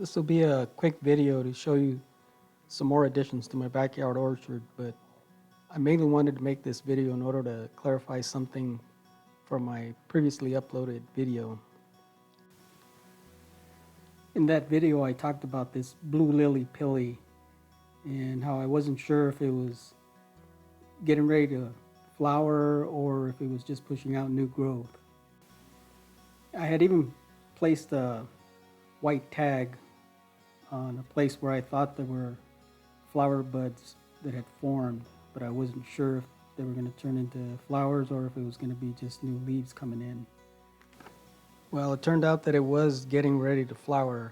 This will be a quick video to show you some more additions to my backyard orchard, but I mainly wanted to make this video in order to clarify something from my previously uploaded video. In that video I talked about this Blue Lilly Pilly and how I wasn't sure if it was getting ready to flower or if it was just pushing out new growth. I had even placed a white tag on a place where I thought there were flower buds that had formed, but I wasn't sure if they were going to turn into flowers or if it was going to be just new leaves coming in. Well, it turned out that it was getting ready to flower.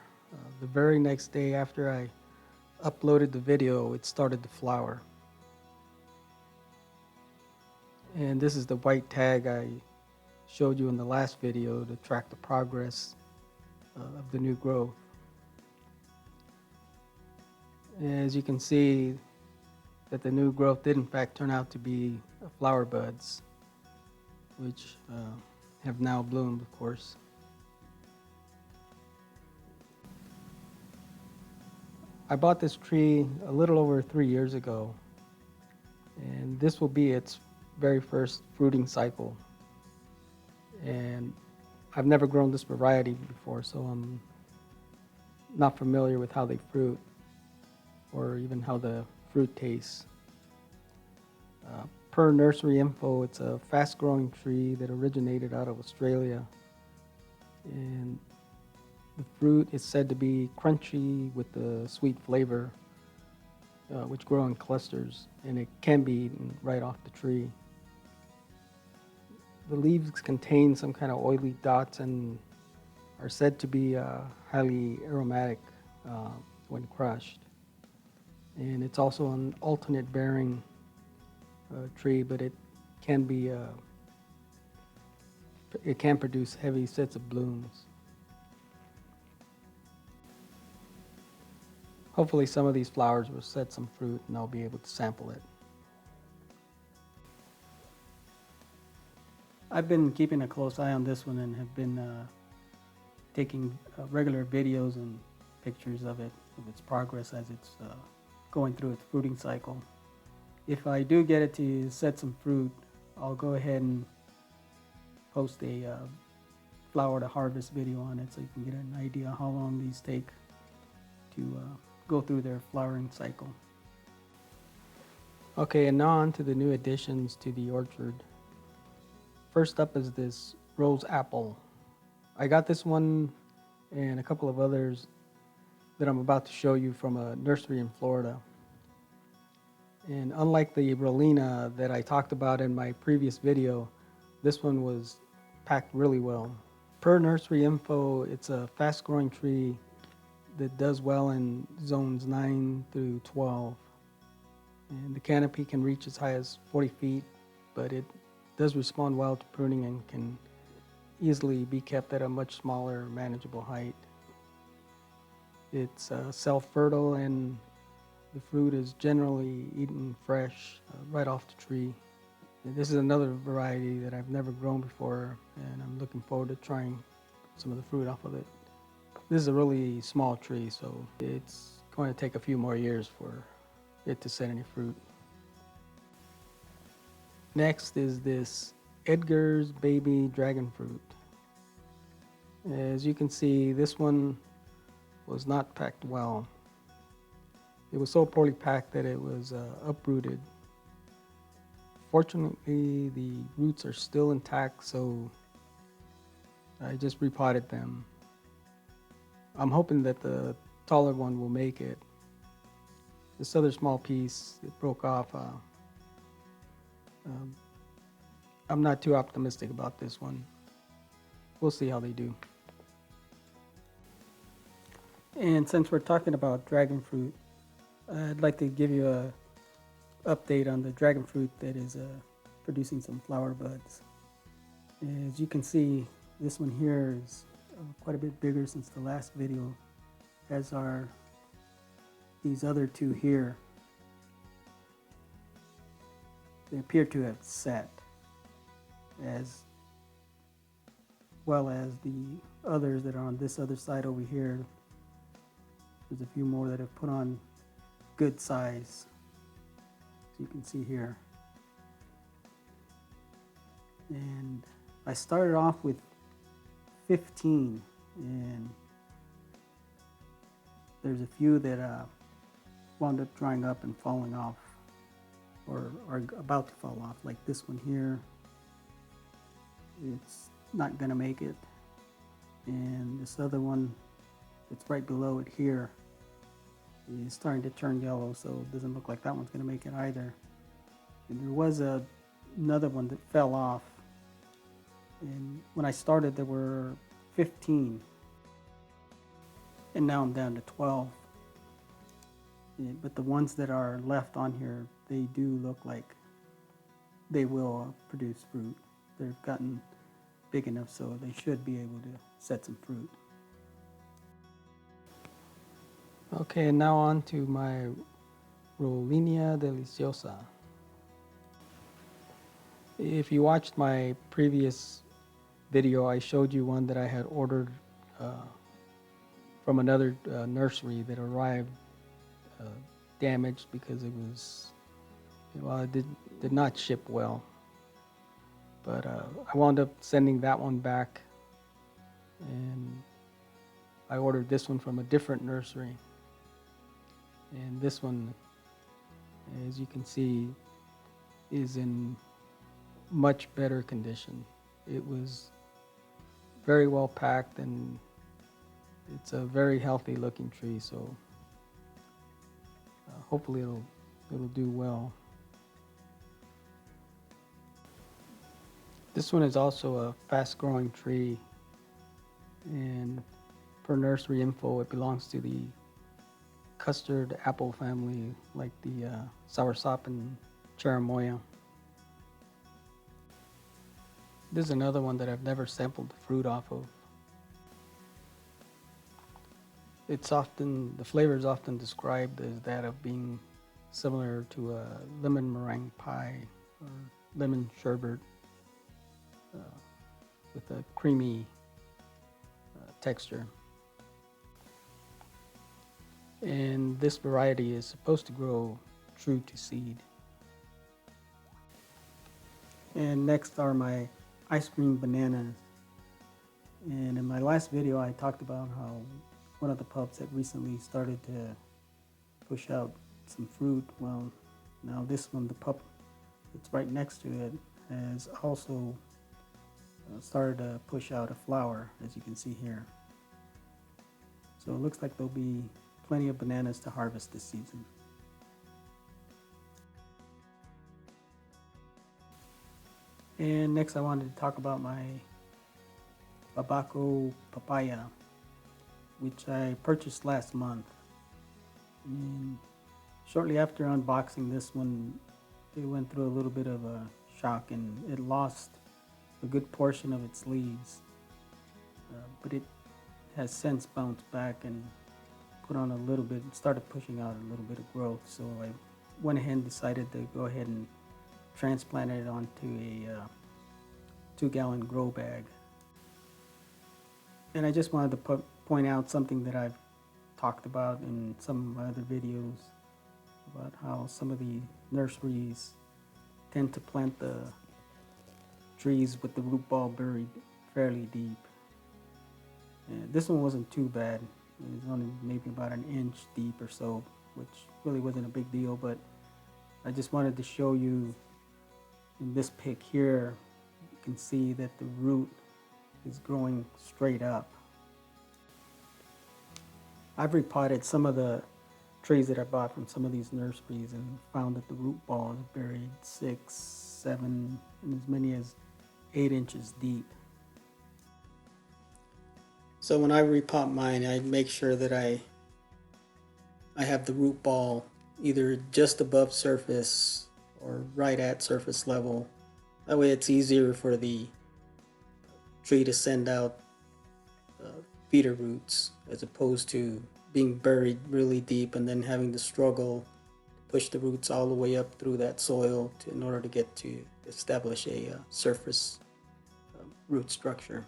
The very next day after I uploaded the video, it started to flower. And this is the white tag I showed you in the last video to track the progress of the new growth. As you can see that the new growth did in fact turn out to be flower buds, which have now bloomed, of course. I bought this tree a little over 3 years ago, and this will be its very first fruiting cycle. And I've never grown this variety before, so I'm not familiar with how they fruit or even how the fruit tastes. Per nursery info, it's a fast-growing tree that originated out of Australia, and the fruit is said to be crunchy with a sweet flavor, which grow in clusters, and it can be eaten right off the tree. The leaves contain some kind of oily dots and are said to be highly aromatic when crushed. And it's also an alternate bearing tree, but it can produce heavy sets of blooms. Hopefully some of these flowers will set some fruit and I'll be able to sample it. I've been keeping a close eye on this one and have been taking regular videos and pictures of its progress as it's going through its fruiting cycle. If I do get it to set some fruit, I'll go ahead and post a flower to harvest video on it so you can get an idea how long these take to go through their flowering cycle. Okay, and now on to the new additions to the orchard. First up is this rose apple. I got this one and a couple of others that I'm about to show you from a nursery in Florida. And unlike the Rolinia that I talked about in my previous video, this one was packed really well. Per nursery info, it's a fast-growing tree that does well in zones 9 through 12. And the canopy can reach as high as 40 feet, but it does respond well to pruning and can easily be kept at a much smaller, manageable height. It's self-fertile and the fruit is generally eaten fresh right off the tree. And this is another variety that I've never grown before, and I'm looking forward to trying some of the fruit off of it. This is a really small tree, so it's going to take a few more years for it to set any fruit. Next is this Edgar's baby dragon fruit. As you can see, this one was not packed well. It was so poorly packed that it was uprooted. Fortunately, the roots are still intact, so I just repotted them. I'm hoping that the taller one will make it. This other small piece, it broke off. I'm not too optimistic about this one. We'll see how they do. And since we're talking about dragon fruit, I'd like to give you an update on the dragon fruit that is producing some flower buds. As you can see, this one here is quite a bit bigger since the last video, as are these other two here. They appear to have set, as well as the others that are on this other side over here. There's a few more that have put on good size, as you can see here. And I started off with 15, and there's a few that wound up drying up and falling off, or are about to fall off, like this one here. It's not gonna make it. And this other one that's right below it here is starting to turn yellow, so it doesn't look like that one's gonna make it either. And there was another one that fell off, and when I started there were 15, and now I'm down to 12. But the ones that are left on here, they do look like they will produce fruit. They've gotten big enough so they should be able to set some fruit. Okay, and now on to my Rolinia Deliciosa. If you watched my previous video, I showed you one that I had ordered from another nursery that arrived damaged because it was, well, it did not ship well. But I wound up sending that one back, and I ordered this one from a different nursery. And this one, as you can see, is in much better condition. It was very well packed, and it's a very healthy looking tree, so hopefully it'll do well. This one is also a fast growing tree, and per nursery info it belongs to the custard apple family, like the soursop and cherimoya. This is another one that I've never sampled the fruit off of. The flavor is often described as that of being similar to a lemon meringue pie or lemon sherbet with a creamy texture. And this variety is supposed to grow true to seed. And next are my ice cream bananas. And in my last video I talked about how one of the pups had recently started to push out some fruit. Well, now this one, the pup that's right next to it, has also started to push out a flower, as you can see here. So it looks like there'll be plenty of bananas to harvest this season. And next I wanted to talk about my Babaco papaya, which I purchased last month. And shortly after unboxing this one, it went through a little bit of a shock, and it lost a good portion of its leaves. But it has since bounced back and put on a little bit, started pushing out a little bit of growth. So I went ahead and decided to go ahead and transplant it onto a 2-gallon grow bag. And I just wanted to point out something that I've talked about in some of my other videos about how some of the nurseries tend to plant the trees with the root ball buried fairly deep. And this one wasn't too bad. It was only maybe about an inch deep or so, which really wasn't a big deal, but I just wanted to show you in this pic here, you can see that the root is growing straight up. I've repotted some of the trees that I bought from some of these nurseries and found that the root ball is buried 6, 7, and as many as 8 inches deep. So when I repot mine, I make sure that I have the root ball either just above surface or right at surface level. That way it's easier for the tree to send out feeder roots, as opposed to being buried really deep and then having to struggle to push the roots all the way up through that soil in order to get to establish a surface root structure.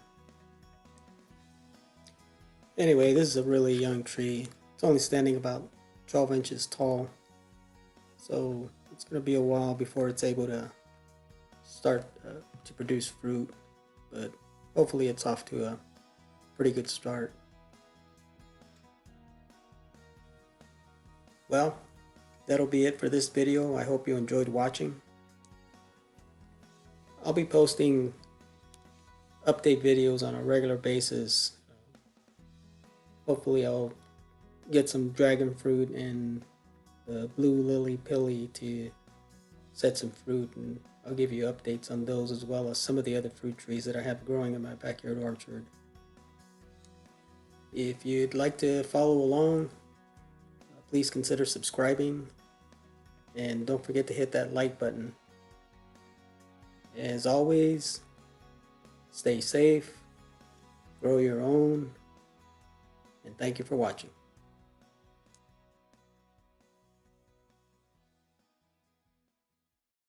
Anyway, this is a really young tree. It's only standing about 12 inches tall, so it's going to be a while before it's able to start to produce fruit, but hopefully it's off to a pretty good start. Well, that'll be it for this video. I hope you enjoyed watching. I'll be posting update videos on a regular basis. Hopefully I'll get some dragon fruit and the Blue Lilly Pilly to set some fruit, and I'll give you updates on those as well as some of the other fruit trees that I have growing in my backyard orchard. If you'd like to follow along, please consider subscribing, and don't forget to hit that like button. As always, stay safe, grow your own, and thank you for watching.